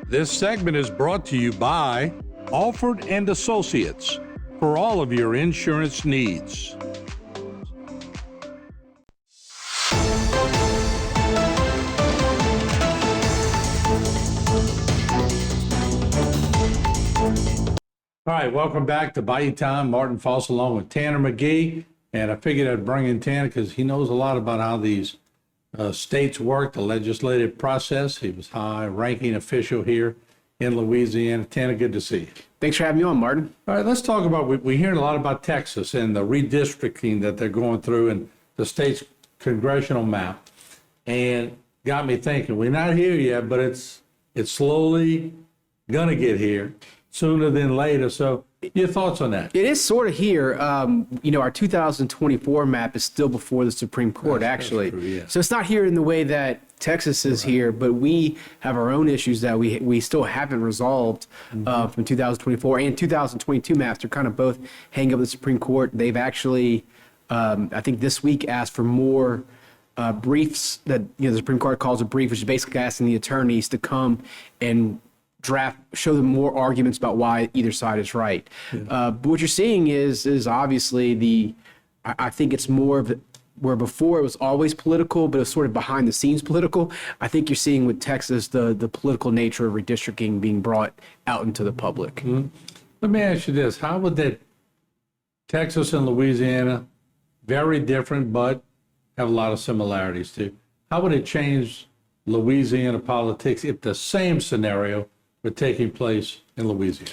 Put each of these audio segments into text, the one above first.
This segment is brought to you by Alford and Associates for all of your insurance needs. All right, welcome back to Bayou Time. Martin Foss along with Tanner McGee. And I figured I'd bring in Tanner because he knows a lot about how these states work, the legislative process. He was high-ranking official here in Louisiana. Tanner, good to see you. Thanks for having me on, Martin. All right, let's talk about, we're hearing a lot about Texas and the redistricting that they're going through and the state's congressional map. And got me thinking, we're not here yet, but it's slowly going to get here sooner than later. So your thoughts on that? It is sort of here. Our 2024 map is still before the Supreme Court, actually. That's true, yeah. So it's not here in the way that Texas is here, but we have our own issues that we still haven't resolved from 2024 and 2022 maps. They're kind of both hanging up the Supreme Court. They've actually, I think this week, asked for more briefs that the Supreme Court calls a brief, which is basically asking the attorneys to come and show them more arguments about why either side is right. Yeah. But what you're seeing is obviously I think it's more of where before it was always political, but it was sort of behind the scenes political. I think you're seeing with Texas the political nature of redistricting being brought out into the public. Mm-hmm. Let me ask you this. How would that Texas and Louisiana, very different, but have a lot of similarities too. How would it change Louisiana politics if the same scenario were taking place in Louisiana?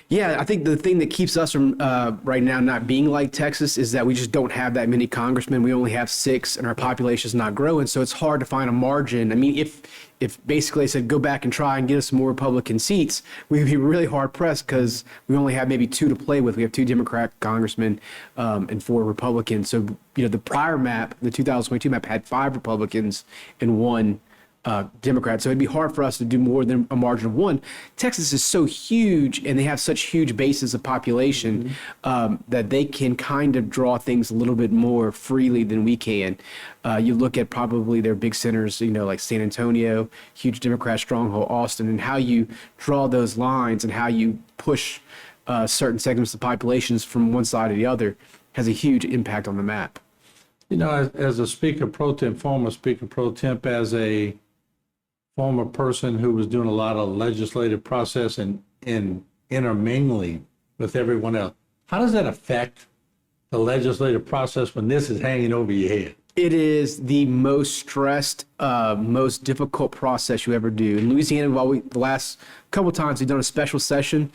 Yeah, I think the thing that keeps us from right now not being like Texas is that we just don't have that many congressmen. We only have 6, and our population is not growing, so it's hard to find a margin. I mean, if basically I said go back and try and get us some more Republican seats, we'd be really hard pressed because we only have maybe 2 to play with. We have 2 Democrat congressmen and 4 Republicans. So the prior map, the 2022 map, had 5 Republicans and 1 Democrat. So it'd be hard for us to do more than a margin of 1. Texas is so huge and they have such huge bases of population that they can kind of draw things a little bit more freely than we can. You look at probably their big centers, like San Antonio, huge Democrat stronghold, Austin, and how you draw those lines and how you push certain segments of populations from one side to the other has a huge impact on the map. As a speaker pro temp, former speaker pro temp, as a former person who was doing a lot of legislative process and intermingling with everyone else, how does that affect the legislative process when this is hanging over your head? It is the most stressed, most difficult process you ever do. In Louisiana, the last couple of times we've done a special session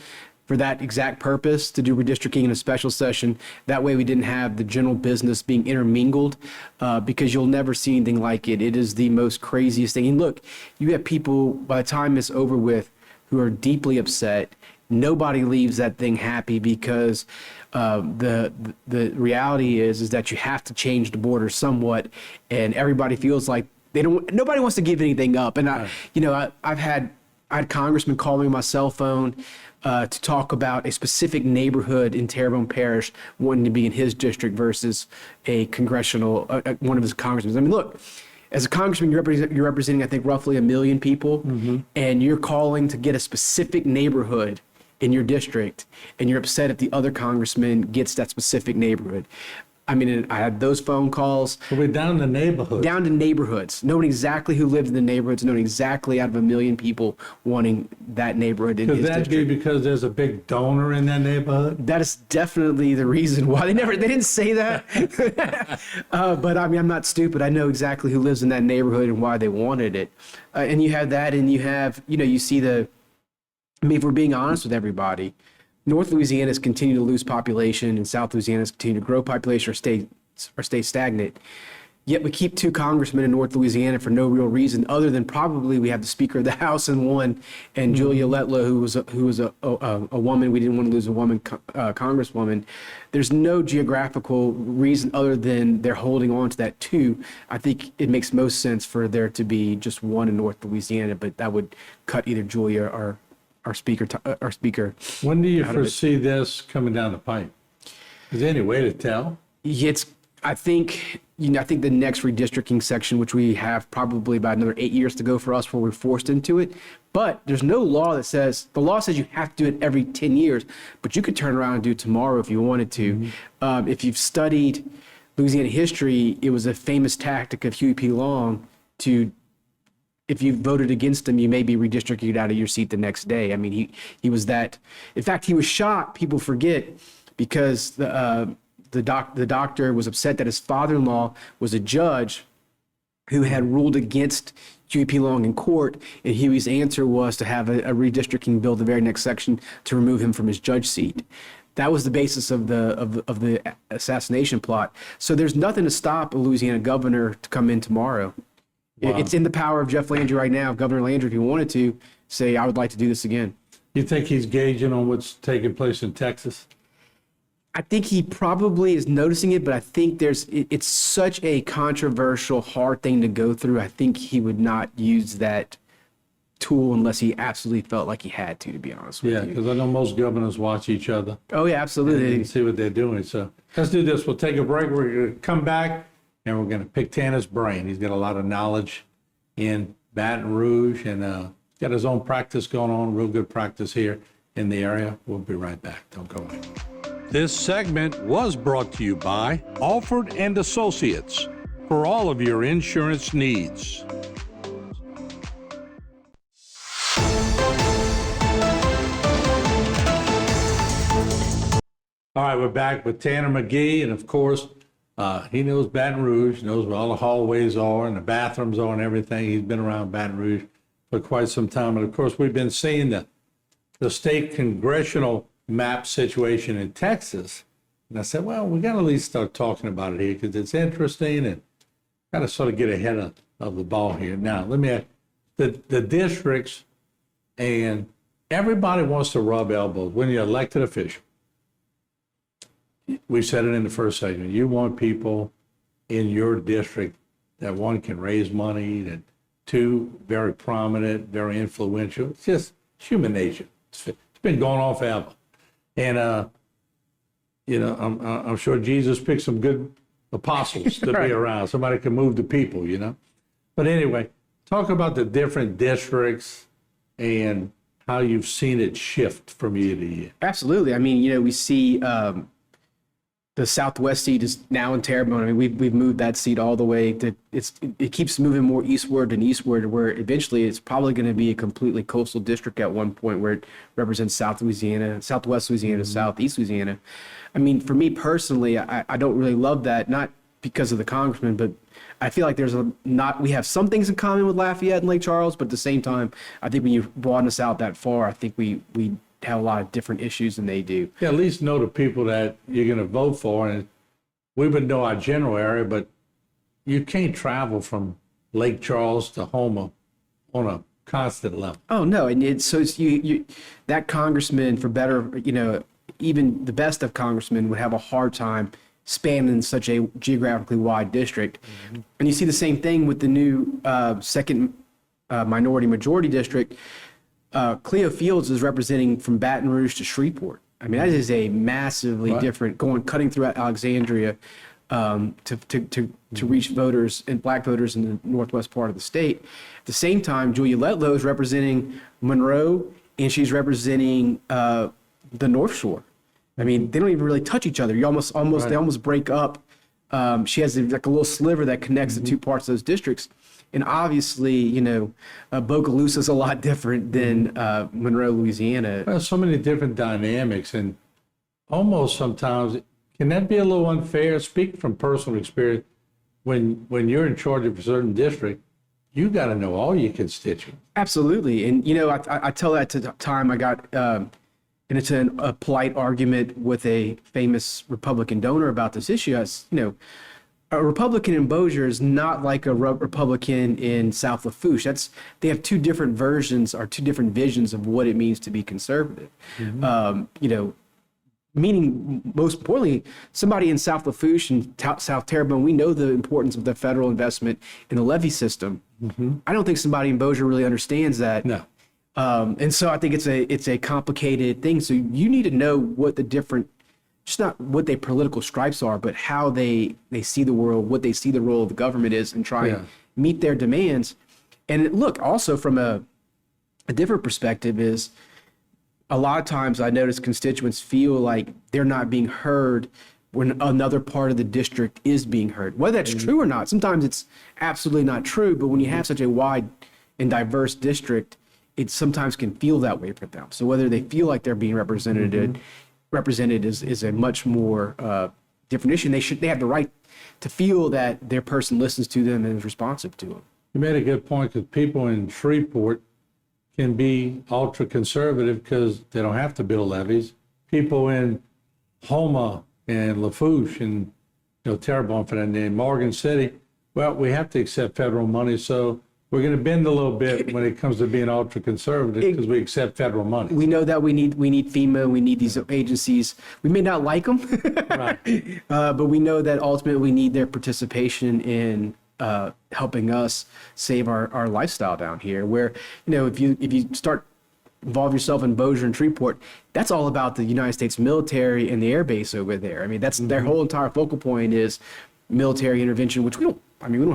for that exact purpose, to do redistricting in a special session. That way we didn't have the general business being intermingled because you'll never see anything like it. It is the most craziest thing. And look, you have people, by the time it's over with, who are deeply upset. Nobody leaves that thing happy because the reality is that you have to change the border somewhat, and everybody feels like nobody wants to give anything up. And I had congressmen call me on my cell phone to talk about a specific neighborhood in Terrebonne Parish wanting to be in his district versus a congressional, one of his congressmen. I mean, look, as a congressman, you're representing, I think, roughly 1 million people, and you're calling to get a specific neighborhood in your district, and you're upset if the other congressman gets that specific neighborhood. I mean, I had those phone calls. So we're down to neighborhoods. Down to neighborhoods. Knowing exactly who lived in the neighborhoods, knowing exactly out of 1 million people wanting that neighborhood in his district. Could that be because there's a big donor in that neighborhood? That is definitely the reason why. They didn't say that. But I mean, I'm not stupid. I know exactly who lives in that neighborhood and why they wanted it. And you have that, and you have, you see if we're being honest with everybody, North Louisiana has continued to lose population, and South Louisiana has continued to grow population or stay stagnant. Yet we keep 2 congressmen in North Louisiana for no real reason, other than probably we have the Speaker of the House in one, and Julia Letlow, who was a woman. We didn't want to lose a woman congresswoman. There's no geographical reason other than they're holding on to that 2. I think it makes most sense for there to be just 1 in North Louisiana, but that would cut either Julia or our speaker. When do you foresee this coming down the pipe? Is there any way to tell? I think I think the next redistricting section, which we have probably about another 8 years to go for us before we're forced into it. But there's no law that says, the law says you have to do it every 10 years, but you could turn around and do it tomorrow if you wanted to. If you've studied Louisiana history, it was a famous tactic of Huey P. Long to, if you voted against him, you may be redistricted out of your seat the next day. I mean, he was that. In fact, he was shot, people forget, because the doctor was upset that his father-in-law was a judge who had ruled against Huey P. Long in court, and Huey's answer was to have a redistricting bill, the very next section, to remove him from his judge seat. That was the basis of the assassination plot. So there's nothing to stop a Louisiana governor to come in tomorrow. Wow. It's in the power of Jeff Landry right now, Governor Landry, if he wanted to, say, I would like to do this again. You think he's gauging on what's taking place in Texas? I think he probably is noticing it, but I think it's such a controversial, hard thing to go through. I think he would not use that tool unless he absolutely felt like he had to be honest with you. Yeah, because I know most governors watch each other. Oh, yeah, absolutely. And see what they're doing. So let's do this. We'll take a break. We're going to come back, and we're going to pick Tanner's brain. He's got a lot of knowledge in Baton Rouge, and got his own practice going on, real good practice here in the area. We'll be right back. Don't go away. This segment was brought to you by Alford and Associates for all of your insurance needs. All right, we're back with Tanner McGee, and of course, he knows Baton Rouge, knows where all the hallways are and the bathrooms are and everything. He's been around Baton Rouge for quite some time, and of course, we've been seeing the state congressional map situation in Texas. And I said, well, we got to at least start talking about it here because it's interesting and got to sort of get ahead of the ball here. Now, let me ask, the districts, and everybody wants to rub elbows when you're elected official. We said it in the first segment. You want people in your district that, one, can raise money, that, two, very prominent, very influential. It's just human nature. It's been going on forever. And, I'm sure Jesus picked some good apostles to be around. Somebody can move the people, But anyway, talk about the different districts and how you've seen it shift from year to year. Absolutely. I mean, we see the Southwest seat is now in Terrebonne. I mean, we've moved that seat all the way to it keeps moving more eastward and eastward, where eventually it's probably going to be a completely coastal district at one point, where it represents South Louisiana, Southwest Louisiana, Southeast Louisiana. I mean, for me personally, I don't really love that, not because of the congressman, but I feel like we have some things in common with Lafayette and Lake Charles, but at the same time, I think when you broaden us out that far, I think we have a lot of different issues than they do. Yeah, at least know the people that you're going to vote for. And we would know our general area, but you can't travel from Lake Charles to Houma on a constant level. Oh, no. And it's you that congressman, for better, even the best of congressmen would have a hard time spanning such a geographically wide district. Mm-hmm. And you see the same thing with the new second minority majority district. Cleo Fields is representing from Baton Rouge to Shreveport. I mean, that is a massively different, cutting through Alexandria to reach voters and black voters in the northwest part of the state. At the same time, Julia Letlow is representing Monroe, and she's representing the North Shore. I mean, they don't even really touch each other. They almost break up. She has like a little sliver that connects the two parts of those districts. And obviously, Bogalusa is a lot different than Monroe, Louisiana. Well, so many different dynamics, and almost sometimes, can that be a little unfair? Speak from personal experience. When you're in charge of a certain district, you got to know all your constituents. Absolutely. And, I tell that to the time I got into a polite argument with a famous Republican donor about this issue. A Republican in Bossier is not like a Republican in South Lafourche. They have two different versions or two different visions of what it means to be conservative. Mm-hmm. Meaning, most importantly, somebody in South Lafourche and South Terrebonne, we know the importance of the federal investment in the levee system. Mm-hmm. I don't think somebody in Bossier really understands that. No. And so I think it's a complicated thing. So you need to know what the different just not what their political stripes are, but how they see the world, what they see the role of the government is, and try and meet their demands. And look, also from a different perspective is a lot of times I notice constituents feel like they're not being heard when another part of the district is being heard. Whether that's true or not, sometimes it's absolutely not true, but when you have such a wide and diverse district, it sometimes can feel that way for them. So whether they feel like they're being represented is a much more different issue. They have the right to feel that their person listens to them and is responsive to them. You made a good point, because people in Shreveport can be ultra conservative because they don't have to build levees. People in Houma and Lafourche and Terrebonne, for that name, Morgan City, well, we have to accept federal money, so we're going to bend a little bit when it comes to being ultra conservative because we accept federal money. We know that we need FEMA, we need these agencies. We may not like them, Right. but we know that ultimately we need their participation in helping us save our lifestyle down here. Where if you start involve yourself in Bossier and Shreveport, that's all about the United States military and the air base over there. I mean, that's their whole entire focal point is military intervention, which we don't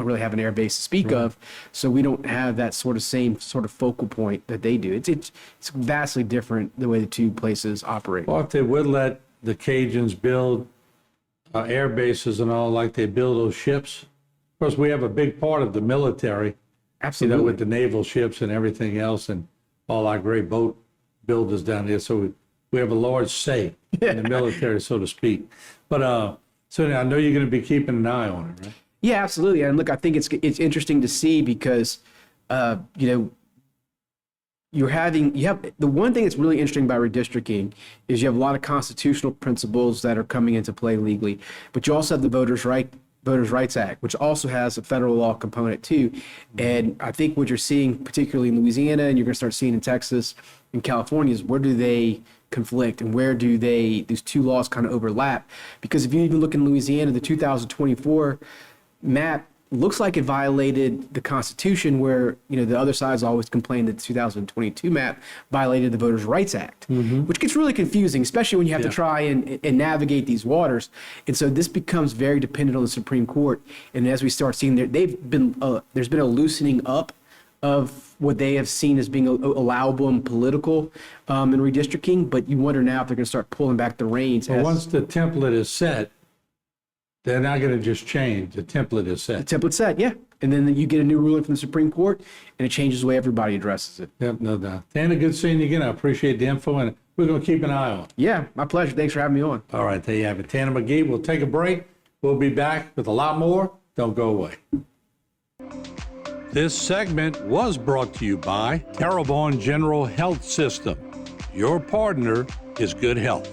really have an air base to speak of, so we don't have that same sort of focal point that they do. It's vastly different the way the two places operate. Well, if they would let the Cajuns build air bases and all like they build those ships, of course, we have a big part of the military, Absolutely. with the naval ships and everything else, and all our great boat builders down there. So we have a large say in the military, so to speak. But so I know you're going to be keeping an eye on it, right? Yeah, absolutely. And look, I think it's interesting to see because you have the one thing that's really interesting about redistricting is you have a lot of constitutional principles that are coming into play legally, but you also have the Voters' Rights Act, which also has a federal law component too. And I think what you're seeing, particularly in Louisiana, and you're going to start seeing in Texas and California, is where do they conflict and where do these two laws kind of overlap? Because if you even look in Louisiana, the 2024 map looks like it violated the Constitution, where the other side's always complained that the 2022 map violated the Voters' Rights Act, which gets really confusing, especially when you have to try and navigate these waters. And so this becomes very dependent on the Supreme Court. And as we start seeing there's been a loosening up of what they have seen as being allowable and political in redistricting, but you wonder now if they're going to start pulling back the reins. But once the template is set, they're not going to just change. The template is set. The template's set, yeah. And then you get a new ruling from the Supreme Court, and it changes the way everybody addresses it. Yep, no doubt. Tana, good seeing you again. I appreciate the info, and we're going to keep an eye on it. Yeah, my pleasure. Thanks for having me on. All right, there you have it. Tana McGee, we'll take a break. We'll be back with a lot more. Don't go away. This segment was brought to you by Terrebonne General Health System. Your partner is good health.